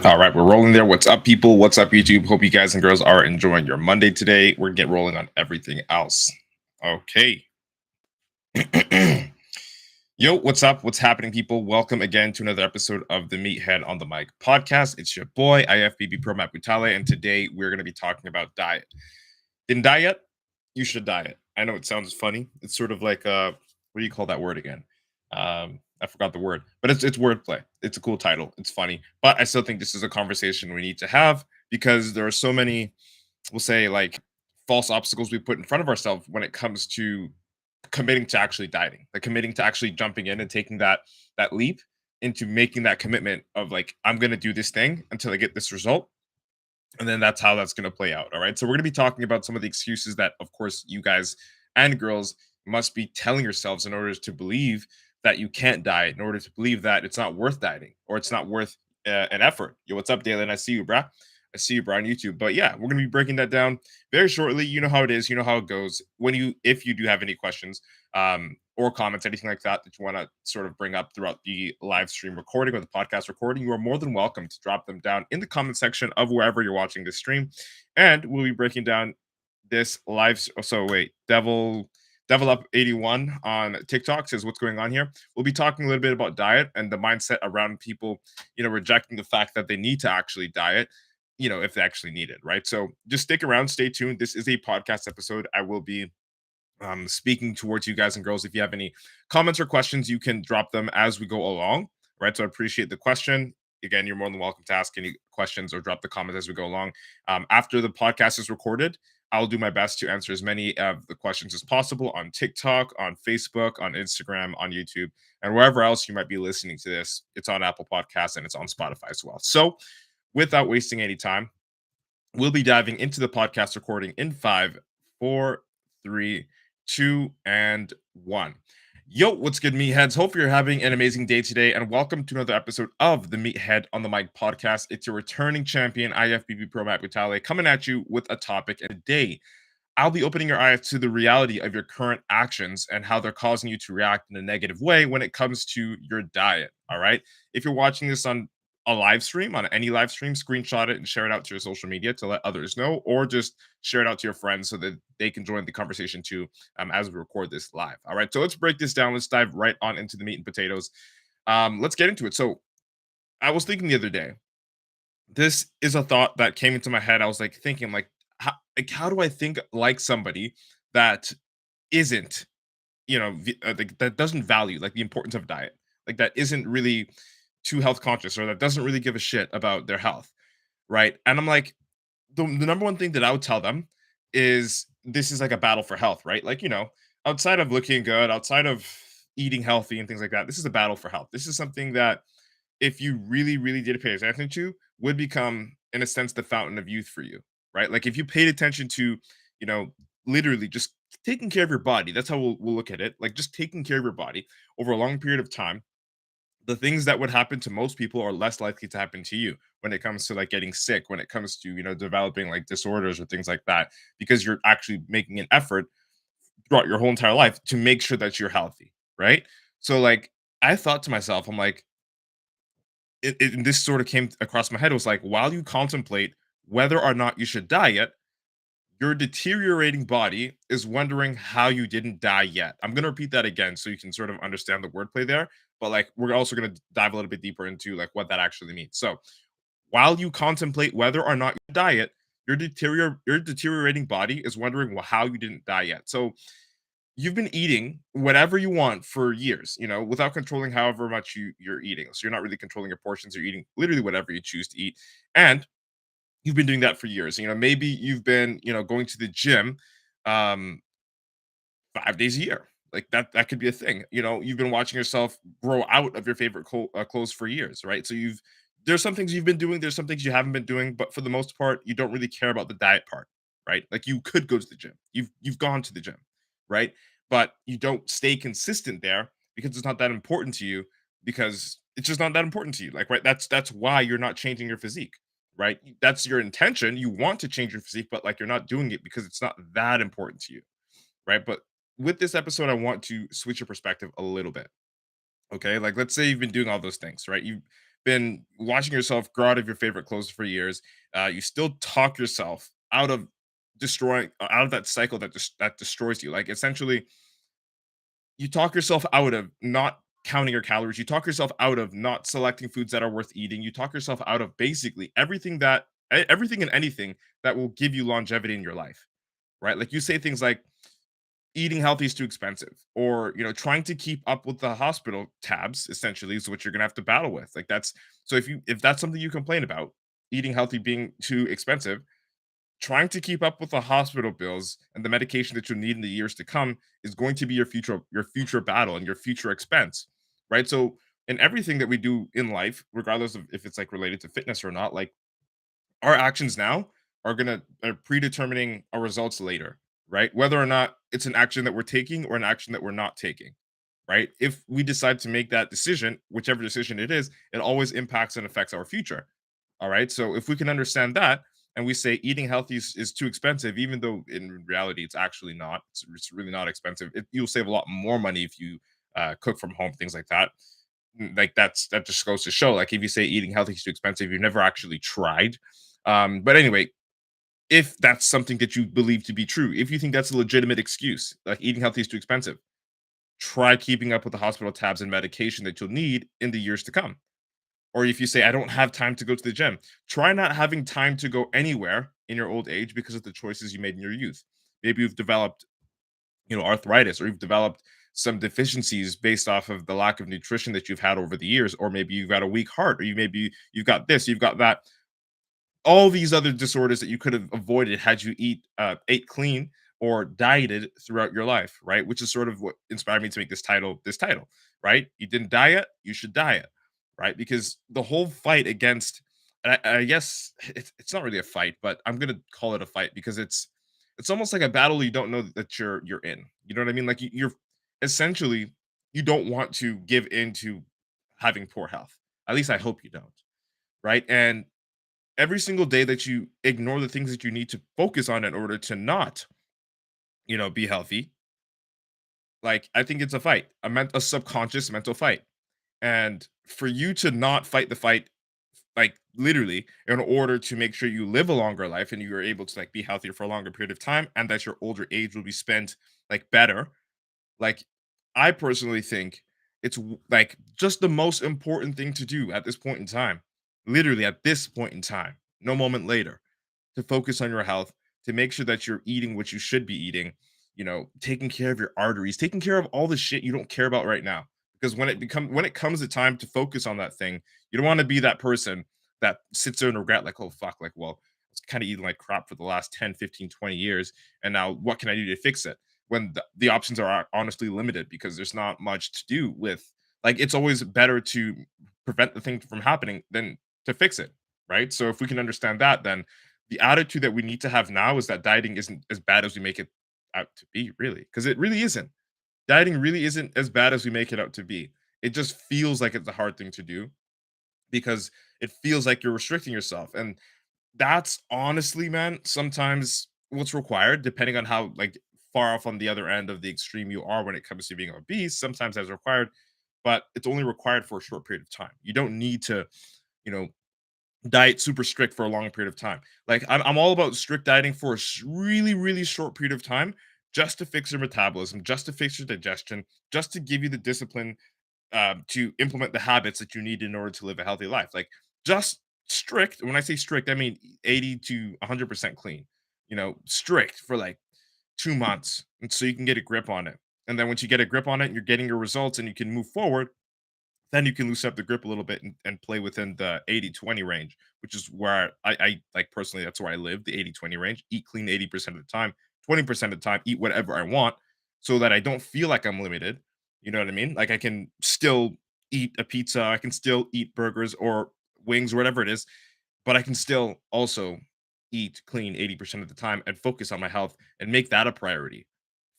All right, we're rolling there. What's up, people? What's up, YouTube? Hope you guys and girls are enjoying your Monday today. We're gonna get rolling on everything else. Okay. Yo, what's up? What's happening, people? Welcome again to another episode of the Meathead on the Mic podcast. It's your boy, IFBB PRO, and today we're going to be talking about diet. Didn't die yet? You should diet. I know it sounds funny. It's sort of like what do you call that word again? I forgot the word, but it's wordplay. It's a cool title. It's funny, but I still think this is a conversation we need to have because there are so many, we'll say, like false obstacles we put in front of ourselves when it comes to committing to actually dieting, like committing to actually jumping in and taking that leap into making that commitment of like I'm going to do this thing until I get this result, and then that's how that's going to play out. All right, so we're going to be talking about some of the excuses that of course you guys and girls must be telling yourselves in order to believe that you can't diet, in order to believe that it's not worth dieting or it's not worth an effort. Yo, what's up, Dalen? I see you, bruh. I see you, bro, on YouTube. But yeah, we're gonna be breaking that down very shortly. You know how it is. You know how it goes. If you do have any questions or comments, anything like that that you want to sort of bring up throughout the live stream recording or the podcast recording, you are more than welcome to drop them down in the comment section of wherever you're watching this stream, and we'll be breaking down this live. So wait, Devil Up 81 on TikTok says, what's going on here? We'll be talking a little bit about diet and the mindset around people, rejecting the fact that they need to actually diet, if they actually need it, right? So just stick around, stay tuned. This is a podcast episode. I will be speaking towards you guys and girls. If you have any comments or questions, you can drop them as we go along, right? So I appreciate the question. Again, you're more than welcome to ask any questions or drop the comments as we go along. After the podcast is recorded, I'll do my best to answer as many of the questions as possible on TikTok, on Facebook, on Instagram, on YouTube, and wherever else you might be listening to this. It's on Apple Podcasts and it's on Spotify as well. So without wasting any time, we'll be diving into the podcast recording in 5, 4, 3, 2, and 1. Yo, what's good, meatheads? Hope you're having an amazing day today, and welcome to another episode of the Meathead on the Mic podcast. It's your returning champion, IFBB Pro Matt Butale, coming at you with a topic. And today, I'll be opening your eyes to the reality of your current actions and how they're causing you to react in a negative way when it comes to your diet. All right. If you're watching this on a live stream, on any live stream, screenshot it and share it out to your social media to let others know, or just share it out to your friends so that they can join the conversation too as we record this live. All right. So let's break this down. Let's dive right on into the meat and potatoes. Let's get into it. So I was thinking the other day, this is a thought that came into my head. I was like thinking, like, how do I think like somebody that isn't, that doesn't value like the importance of diet, like that isn't really too health conscious or that doesn't really give a shit about their health, right? And I'm like, the number one thing that I would tell them is this is like a battle for health, right? Like, outside of looking good, outside of eating healthy and things like that, this is a battle for health. This is something that if you really, really did pay attention to, would become, in a sense, the fountain of youth for you, right? Like if you paid attention to, you know, literally just taking care of your body, that's how we'll look at it. Like just taking care of your body over a long period of time, the things that would happen to most people are less likely to happen to you when it comes to like getting sick, when it comes to, developing like disorders or things like that, because you're actually making an effort throughout your whole entire life to make sure that you're healthy, right? So like I thought to myself, I'm like, this sort of came across my head. It was like, while you contemplate whether or not you should diet, your deteriorating body is wondering how you didn't die yet. I'm going to repeat that again so you can sort of understand the wordplay there. But like, we're also going to dive a little bit deeper into like what that actually means. So, while you contemplate whether or not you diet, your deteriorating body is wondering how you didn't die yet. So, you've been eating whatever you want for years, without controlling however much you're eating. So you're not really controlling your portions. You're eating literally whatever you choose to eat. And you've been doing that for years. Maybe you've been, going to the gym um 5 days a year. Like that could be a thing. You've been watching yourself grow out of your favorite clothes for years, right? So there's some things you've been doing, there's some things you haven't been doing, but for the most part, you don't really care about the diet part, right? Like you could go to the gym. You've gone to the gym, right? But you don't stay consistent there because it's not that important to you, because it's just not that important to you. Like, right, that's why you're not changing your physique, right? That's your intention. You want to change your physique, but like you're not doing it because it's not that important to you, right? But with this episode, I want to switch your perspective a little bit. Okay. Like, let's say you've been doing all those things, right? You've been watching yourself grow out of your favorite clothes for years. You still talk yourself out of destroying out of that cycle that destroys you. Like essentially, you talk yourself out of not counting your calories. You talk yourself out of not selecting foods that are worth eating. You talk yourself out of basically everything and anything that will give you longevity in your life, right? Like you say things like eating healthy is too expensive, or trying to keep up with the hospital tabs essentially is what you're gonna have to battle with. Like that's so if that's something you complain about, eating healthy being too expensive, trying to keep up with the hospital bills and the medication that you need in the years to come is going to be your future battle and your future expense, right? So in everything that we do in life, regardless of if it's like related to fitness or not, like our actions now are predetermining our results later, right? Whether or not it's an action that we're taking or an action that we're not taking, right? If we decide to make that decision, whichever decision it is, it always impacts and affects our future. All right. So if we can understand that and we say eating healthy is too expensive, even though in reality it's actually not, it's really not expensive. You'll save a lot more money if you cook from home, things like that. Like that just goes to show, like if you say eating healthy is too expensive, you've never actually tried. But anyway, if that's something that you believe to be true, if you think that's a legitimate excuse, like eating healthy is too expensive, try keeping up with the hospital tabs and medication that you'll need in the years to come. Or if you say, I don't have time to go to the gym, try not having time to go anywhere in your old age because of the choices you made in your youth. Maybe you've developed, arthritis, or you've developed some deficiencies based off of the lack of nutrition that you've had over the years, or maybe you've got a weak heart, or you've got this, you've got that, all these other disorders that you could have avoided had you ate clean or dieted throughout your life, right? Which is sort of what inspired me to make this title, right? You didn't diet, you should diet, right? Because the whole fight against, I guess it's not really a fight, but I'm gonna call it a fight because it's almost like a battle you don't know that you're in. You know what I mean? Like you're essentially, you don't want to give in to having poor health. At least I hope you don't, right? And every single day that you ignore the things that you need to focus on in order to not, be healthy, like I think it's a fight, a subconscious mental fight. And for you to not fight the fight, like literally, in order to make sure you live a longer life and you are able to like be healthier for a longer period of time and that your older age will be spent like better, like I personally think like just the most important thing to do at this point in time, literally at this point in time, no moment later, to focus on your health, to make sure that you're eating what you should be eating, taking care of your arteries, taking care of all the shit you don't care about right now. Because when it comes to time to focus on that thing, you don't want to be that person that sits there and regret, like, oh fuck, like, well, I was kind of eating like crap for the last 10, 15, 20 years. And now what can I do to fix it? When the options are honestly limited because there's not much to do with, like, it's always better to prevent the thing from happening than to fix it. Right. So if we can understand that, then the attitude that we need to have now is that dieting isn't as bad as we make it out to be, really, because it really isn't. Dieting really isn't as bad as we make it out to be. It just feels like it's a hard thing to do because it feels like you're restricting yourself. And that's honestly, man, sometimes what's required, depending on how like far off on the other end of the extreme you are when it comes to being obese. Sometimes that's required, but it's only required for a short period of time. You don't need to, you know, diet super strict for a long period of time. Like I'm all about strict dieting for a really, really short period of time, just to fix your metabolism, just to fix your digestion, just to give you the discipline to implement the habits that you need in order to live a healthy life. Like just strict. When I say strict, I mean 80 to 100% clean. Strict for like 2 months, and so you can get a grip on it. And then once you get a grip on it, and you're getting your results, and you can move forward, then you can loosen up the grip a little bit and play within the 80-20 range, which is where I like personally, that's where I live, the 80-20 range. Eat clean 80% of the time, 20% of the time, eat whatever I want so that I don't feel like I'm limited. You know what I mean? Like I can still eat a pizza, I can still eat burgers or wings or whatever it is, but I can still also eat clean 80% of the time and focus on my health and make that a priority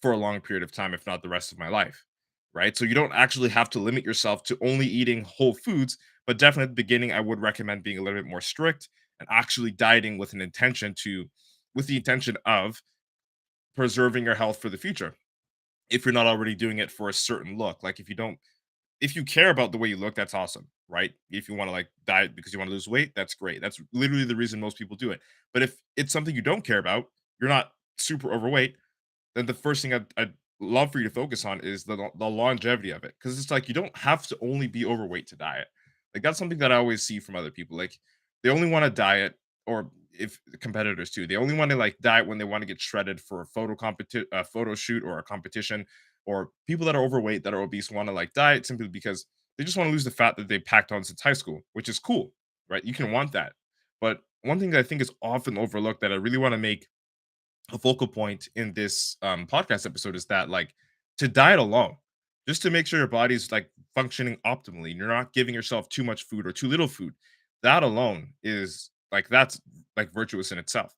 for a long period of time, if not the rest of my life. Right. So you don't actually have to limit yourself to only eating whole foods, but definitely at the beginning, I would recommend being a little bit more strict and actually dieting with the intention of preserving your health for the future. If you're not already doing it for a certain look, like if you care about the way you look, that's awesome. right? If you want to like diet because you want to lose weight, that's great. That's literally the reason most people do it. But if it's something you don't care about, you're not super overweight, then the first thing I'd love for you to focus on is the longevity of it. Because it's like you don't have to only be overweight to diet. Like that's something that I always see from other people. Like they only want to diet, or if competitors too, they only want to like diet when they want to get shredded for a photo shoot or a competition. Or people that are overweight, that are obese, want to like diet simply because they just want to lose the fat that they packed on since high school, which is cool, right? You can want that. But one thing that I think is often overlooked that I really want to make a focal point in this podcast episode is that like to diet alone, just to make sure your body's like functioning optimally and you're not giving yourself too much food or too little food, that alone is like that's like virtuous in itself,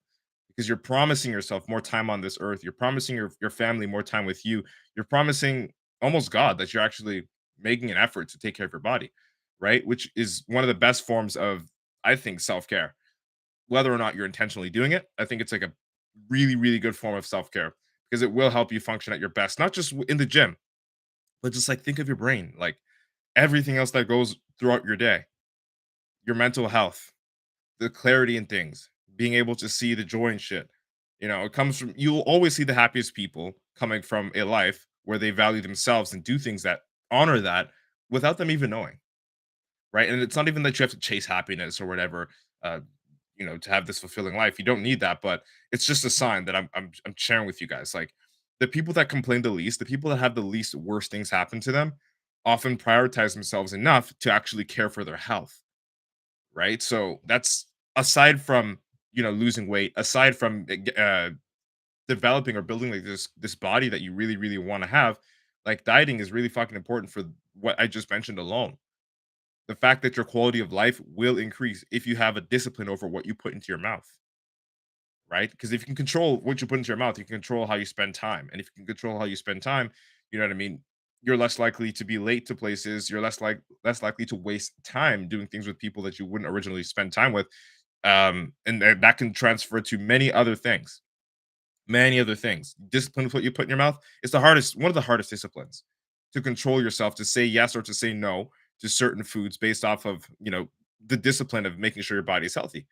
because you're promising yourself more time on this earth, you're promising your family more time with you, you're promising almost God that you're actually making an effort to take care of your body, right? Which is one of the best forms of, I think, self-care. Whether or not you're intentionally doing it, I think it's like a really, really good form of self care, because it will help you function at your best, not just in the gym, but just like think of your brain, like everything else that goes throughout your day, your mental health, the clarity in things, being able to see the joy and shit. You know, it comes from, you'll always see the happiest people coming from a life where they value themselves and do things that honor that without them even knowing, right? And it's not even that you have to chase happiness or whatever, uh, to have this fulfilling life. You don't need that, but it's just a sign that I'm sharing with you guys. Like the people that complain the least, the people that have the least worst things happen to them, often prioritize themselves enough to actually care for their health, right? So that's aside from losing weight, aside from developing or building like this body that you really really want to have. Like dieting is really fucking important for what I just mentioned alone. The fact that your quality of life will increase if you have a discipline over what you put into your mouth, right? Because if you can control what you put into your mouth, you can control how you spend time. And if you can control how you spend time, you know what I mean? You're less likely to be late to places. You're less likely to waste time doing things with people that you wouldn't originally spend time with. And that can transfer to many other things. Many other things. Discipline with what you put in your mouth is one of the hardest disciplines, to control yourself, to say yes or to say no to certain foods based off of, the discipline of making sure your body is healthy.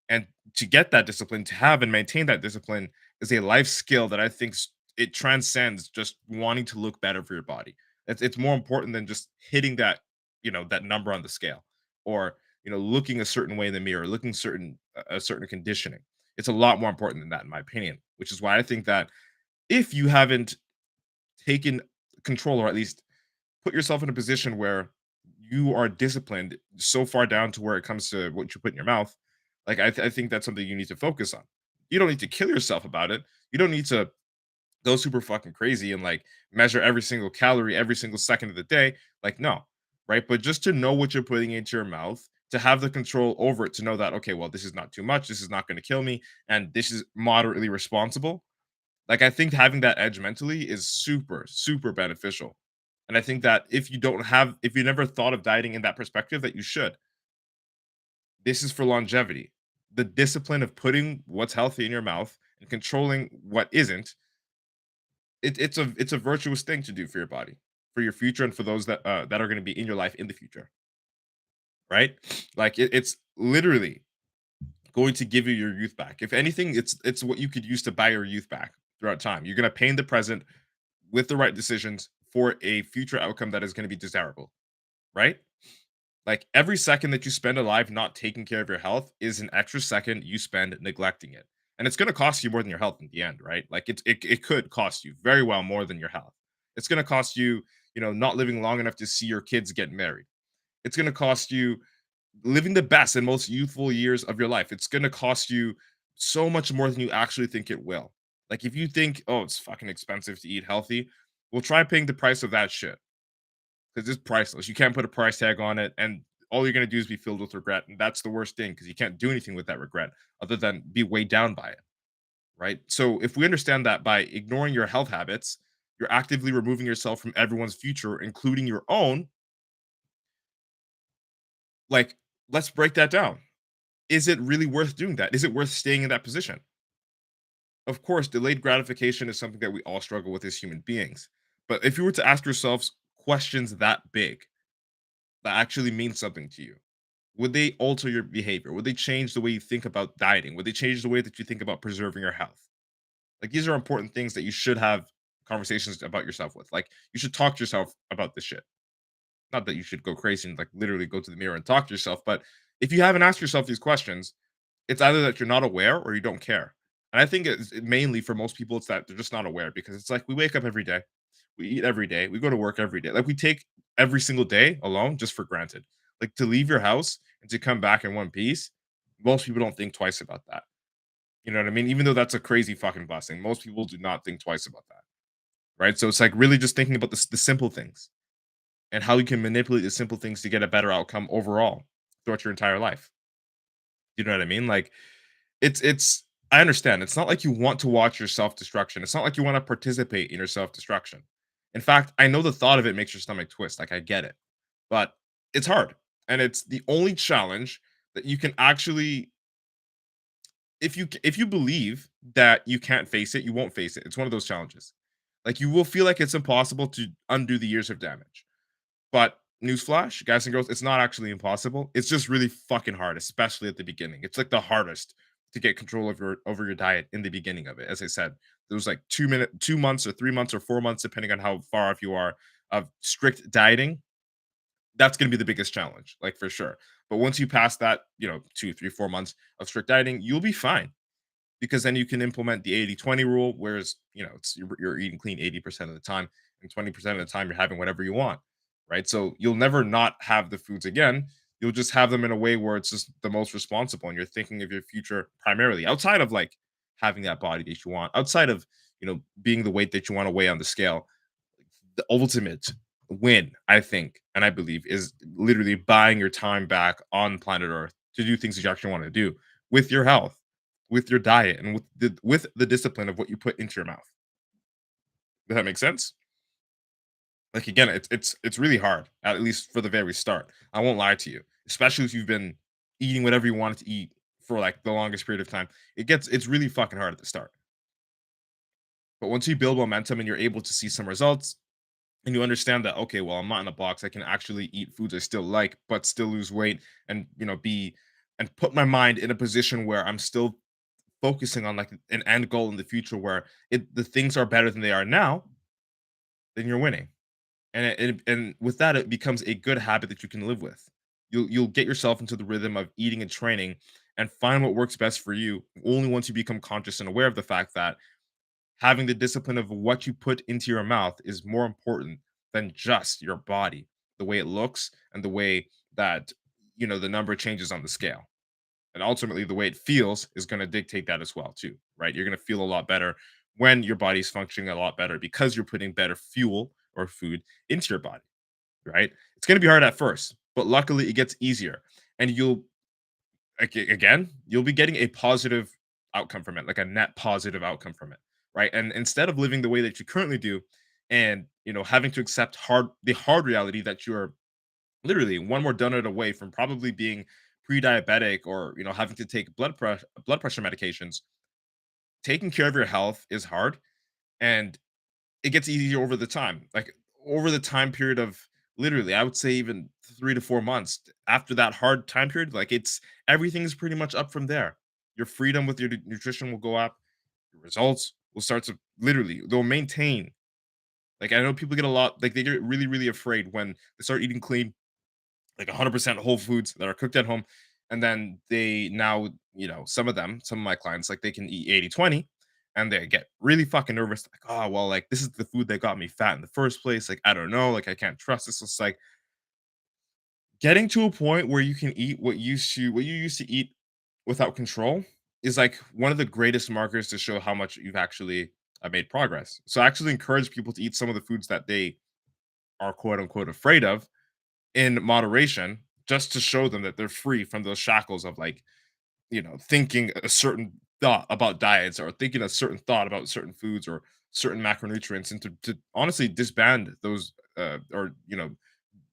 And to get that discipline, to have and maintain that discipline is a life skill that I think it transcends just wanting to look better for your body. It's more important than just hitting that number on the scale, or looking a certain way in the mirror, looking a certain conditioning. It's a lot more important than that, in my opinion. Which is why I think that if you haven't taken control, or at least put yourself in a position where you are disciplined so far down to where it comes to what you put in your mouth, like I think that's something you need to focus on. You don't need to kill yourself about it. You don't need to go super fucking crazy and like measure every single calorie every single second of the day. Like, no, right? But just to know what you're putting into your mouth, to have the control over it, to know that, okay, well, this is not too much, this is not going to kill me, and this is moderately responsible. Like, I think having that edge mentally is super, super beneficial. And I think that if you never thought of dieting in that perspective, that you should. This is for longevity. The discipline of putting what's healthy in your mouth and controlling what isn't, it's a virtuous thing to do for your body, for your future, and for those that are going to be in your life in the future, right? Like it's literally going to give you your youth back. If anything, it's what you could use to buy your youth back throughout time. You're going to pay in the present with the right decisions for a future outcome that is going to be desirable, right? Like every second that you spend alive not taking care of your health is an extra second you spend neglecting it. And it's going to cost you more than your health in the end, right? Like it could cost you very well more than your health. It's going to cost you, not living long enough to see your kids get married. It's going to cost you living the best and most youthful years of your life. It's going to cost you so much more than you actually think it will. Like if you think, oh, it's fucking expensive to eat healthy, well, try paying the price of that shit, because it's priceless. You can't put a price tag on it, and all you're gonna do is be filled with regret, and that's the worst thing, because you can't do anything with that regret other than be weighed down by it, right? So if we understand that by ignoring your health habits, you're actively removing yourself from everyone's future, including your own. Like, let's break that down. Is it really worth doing that? Is it worth staying in that position? Of course, delayed gratification is something that we all struggle with as human beings. But if you were to ask yourselves questions that big, that actually mean something to you? Would they alter your behavior? Would they change the way you think about dieting? Would they change the way that you think about preserving your health? Like these are important things that you should have conversations about yourself with. Like you should talk to yourself about this shit. Not that you should go crazy and like literally go to the mirror and talk to yourself, but if you haven't asked yourself these questions, it's either that you're not aware or you don't care. And I think mainly for most people, it's that they're just not aware because it's like we wake up every day, we eat every day, we go to work every day. Like we take every single day alone just for granted. Like to leave your house and to come back in one piece, most people don't think twice about that. You know what I mean? Even though that's a crazy fucking blessing, most people do not think twice about that. Right. So it's like really just thinking about the simple things and how you can manipulate the simple things to get a better outcome overall throughout your entire life. You know what I mean? Like it's I understand. It's not like you want to watch your self-destruction. It's not like you want to participate in your self-destruction. In fact, I know the thought of it makes your stomach twist. Like I get it. But it's hard. And it's the only challenge that you can actually if you believe that you can't face it, you won't face it. It's one of those challenges. Like you will feel like it's impossible to undo the years of damage. But newsflash, guys and girls, it's not actually impossible. It's just really fucking hard, especially at the beginning. It's like the hardest to get control of your over your diet in the beginning of it. As I said, there was like 2 months or 3 months or 4 months, depending on how far off you are of strict dieting. That's gonna be the biggest challenge, like for sure. But once you pass that, 2, 3, 4 months of strict dieting, you'll be fine because then you can implement the 80-20 rule, whereas it's you're eating clean 80% of the time, and 20% of the time you're having whatever you want, right? So you'll never not have the foods again. You'll just have them in a way where it's just the most responsible, and you're thinking of your future primarily outside of like having that body that you want, outside of being the weight that you want to weigh on the scale. The ultimate win, I think, and I believe, is literally buying your time back on planet Earth to do things that you actually want to do with your health, with your diet, and with the discipline of what you put into your mouth. Does that make sense? Like again, it's really hard, at least for the very start. I won't lie to you, especially if you've been eating whatever you wanted to eat for like the longest period of time. It's really fucking hard at the start. But once you build momentum and you're able to see some results, and you understand that okay, well, I'm not in a box. I can actually eat foods I still like, but still lose weight, and be and put my mind in a position where I'm still focusing on like an end goal in the future where the things are better than they are now, then you're winning. And with that, it becomes a good habit that you can live with. You'll get yourself into the rhythm of eating and training and find what works best for you only once you become conscious and aware of the fact that having the discipline of what you put into your mouth is more important than just your body, the way it looks and the way that the number changes on the scale. And ultimately the way it feels is going to dictate that as well too, right? You're going to feel a lot better when your body's functioning a lot better because you're putting better fuel or food into your body, right? It's going to be hard at first, but luckily it gets easier, and again, you'll be getting a positive outcome from it, like a net positive outcome from it, right? And instead of living the way that you currently do, and having to accept the hard reality that you're literally one more donut away from probably being pre-diabetic, or having to take blood pressure medications. Taking care of your health is hard, and it gets easier over the time. Like over the time period of literally, I would say even 3 to 4 months after that hard time period, like everything is pretty much up from there. Your freedom with your nutrition will go up. Your results will start to literally they'll maintain. Like I know people get a lot like they get really really afraid when they start eating clean, like 100% whole foods that are cooked at home, and then they now some of my clients, like they can eat 80-20, and they get really fucking nervous like, oh well, like this is the food that got me fat in the first place, like I don't know, like I can't trust this. It's like getting to a point where you can eat what you used to eat without control is like one of the greatest markers to show how much you've actually made progress. So I actually encourage people to eat some of the foods that they are quote unquote afraid of in moderation, just to show them that they're free from those shackles of like thinking a certain thought about diets, or thinking a certain thought about certain foods or certain macronutrients, and to honestly disband those or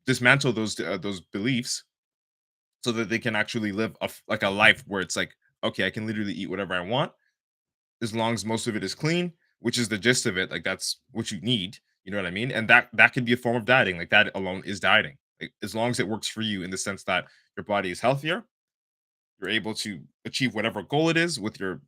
dismantle those beliefs so that they can actually live like a life where it's like, okay, I can literally eat whatever I want as long as most of it is clean, which is the gist of it. Like that's what you need. You know what I mean? And that could be a form of dieting. Like that alone is dieting. Like, as long as it works for you in the sense that your body is healthier, you're able to achieve whatever goal it is with your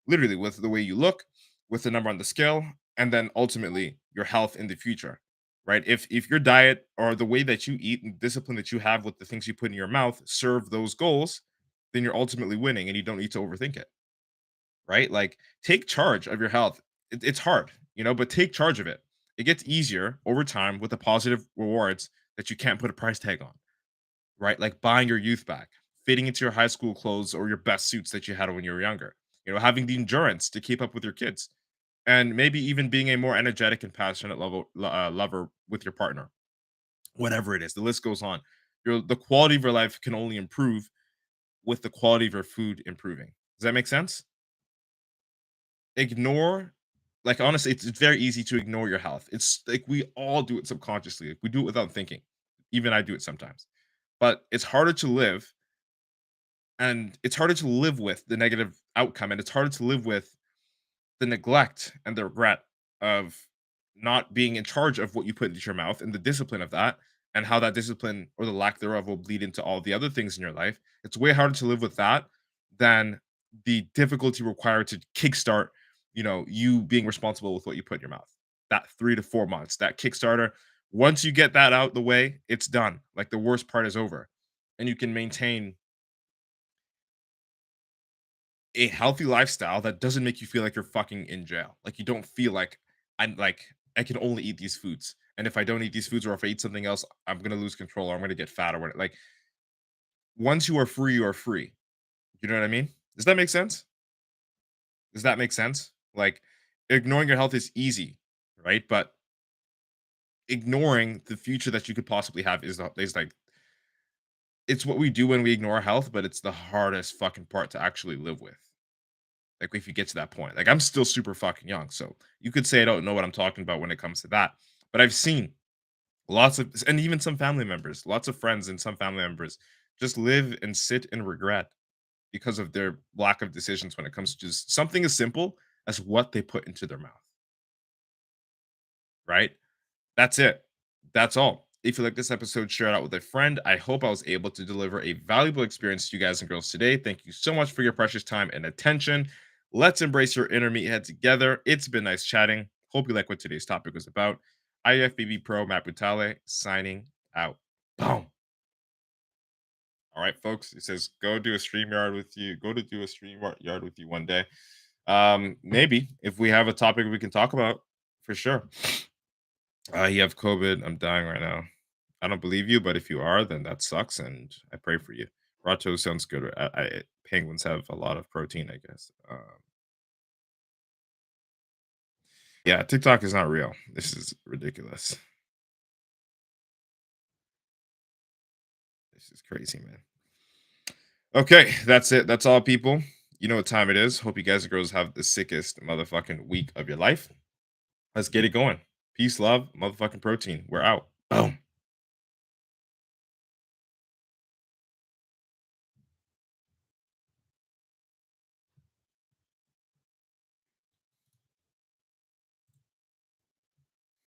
literally with the way you look, with the number on the scale, and then ultimately your health in the future. Right? If your diet or the way that you eat and discipline that you have with the things you put in your mouth serve those goals, then you're ultimately winning and you don't need to overthink it. Right? Like, take charge of your health. It's hard, but take charge of it. It gets easier over time with the positive rewards that you can't put a price tag on, right? Like buying your youth back, fitting into your high school clothes or your best suits that you had when you were younger, having the endurance to keep up with your kids, and maybe even being a more energetic and passionate lover with your partner. Whatever it is, the list goes on. The quality of your life can only improve with the quality of your food improving. Does that make sense? Ignore, like, honestly, it's very easy to ignore your health. It's like we all do it subconsciously. Like, we do it without thinking. Even I do it sometimes. But it's harder to live, and it's harder to live with the negative outcome, and it's harder to live with the neglect and the regret of not being in charge of what you put into your mouth and the discipline of that, and how that discipline or the lack thereof will bleed into all the other things in your life. It's way harder to live with that than the difficulty required to kickstart, you being responsible with what you put in your mouth. That 3 to 4 months, that Kickstarter, once you get that out the way, it's done. Like, the worst part is over. And you can maintain a healthy lifestyle that doesn't make you feel like you're fucking in jail. Like, you don't feel like I can only eat these foods. And if I don't eat these foods or if I eat something else, I'm gonna lose control or I'm gonna get fat or what. Like, once you are free, you are free. You know what I mean? Does that make sense? Does that make sense? Like, ignoring your health is easy, right? But ignoring the future that you could possibly have is like, it's what we do when we ignore our health, but it's the hardest fucking part to actually live with. Like, if you get to that point, like, I'm still super fucking young, so you could say I don't know what I'm talking about when it comes to that. But I've seen lots of, and even some family members, lots of friends and some family members just live and sit in regret because of their lack of decisions when it comes to just something as simple as what they put into their mouth, right? That's it. That's all. If you like this episode, share it out with a friend. I hope I was able to deliver a valuable experience to you guys and girls today. Thank you so much for your precious time and attention. Let's embrace your inner meathead together. It's been nice chatting. Hope you like what today's topic was about. IFBB Pro Matt Butale signing out. Boom. All right, folks. It says go do a stream yard with you. Go to do a stream yard with you one day. Maybe if we have a topic we can talk about, for sure. You have COVID. I'm dying right now. I don't believe you, but if you are, then that sucks, and I pray for you. Rato sounds good. Penguins have a lot of protein, I guess. Yeah, TikTok is not real. This is ridiculous. This is crazy, man. Okay, that's it. That's all, people. You know what time it is. Hope you guys and girls have the sickest motherfucking week of your life. Let's get it going. Peace, love, motherfucking protein. We're out. Boom.